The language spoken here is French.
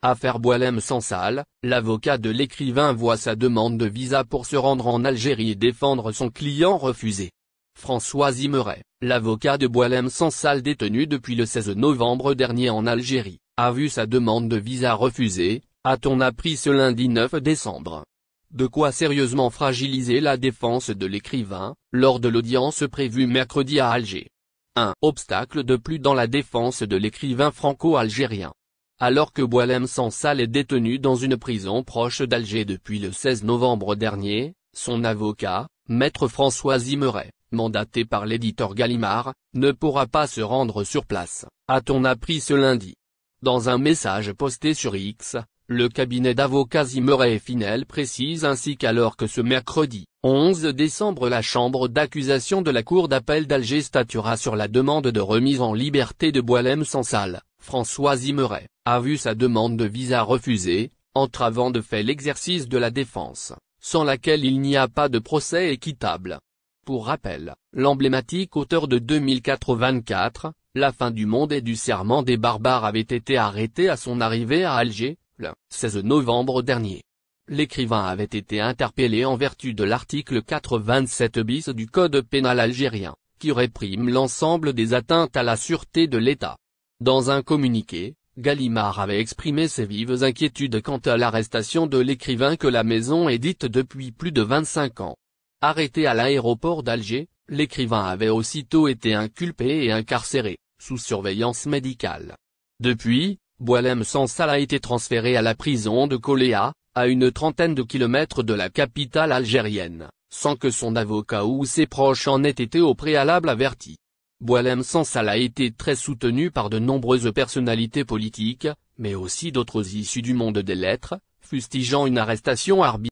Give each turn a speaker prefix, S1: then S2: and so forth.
S1: Affaire Boualem Sansal, l'avocat de l'écrivain voit sa demande de visa pour se rendre en Algérie et défendre son client refusée. François Zimeret, l'avocat de Boualem Sansal détenu depuis le 16 novembre dernier en Algérie, a vu sa demande de visa refusée, a-t-on appris ce lundi 9 décembre. De quoi sérieusement fragiliser la défense de l'écrivain, lors de l'audience prévue mercredi à Alger. Un obstacle de plus dans la défense de l'écrivain franco-algérien. Alors que Boualem Sansal est détenu dans une prison proche d'Alger depuis le 16 novembre dernier, son avocat, maître François Zimeret, mandaté par l'éditeur Gallimard, ne pourra pas se rendre sur place, a-t-on appris ce lundi. Dans un message posté sur X, le cabinet d'avocats Zimeret et Finel précise ainsi qu'alors que ce mercredi, 11 décembre la chambre d'accusation de la cour d'appel d'Alger statuera sur la demande de remise en liberté de Boualem Sansal, François Zimeret a vu sa demande de visa refusée, entravant de fait l'exercice de la défense, sans laquelle il n'y a pas de procès équitable. Pour rappel, l'emblématique auteur de 2024, La fin du monde et du serment des barbares avait été arrêté à son arrivée à Alger, le 16 novembre dernier. L'écrivain avait été interpellé en vertu de l'article 427 bis du Code pénal algérien, qui réprime l'ensemble des atteintes à la sûreté de l'État. Dans un communiqué, Gallimard avait exprimé ses vives inquiétudes quant à l'arrestation de l'écrivain que la maison édite depuis plus de 25 ans. Arrêté à l'aéroport d'Alger, l'écrivain avait aussitôt été inculpé et incarcéré, sous surveillance médicale. Depuis, Boualem Sansal a été transféré à la prison de Koléa, à une trentaine de kilomètres de la capitale algérienne, sans que son avocat ou ses proches en aient été au préalable avertis. Boualem Sansal a été très soutenu par de nombreuses personnalités politiques, mais aussi d'autres issus du monde des lettres, fustigeant une arrestation arbitraire.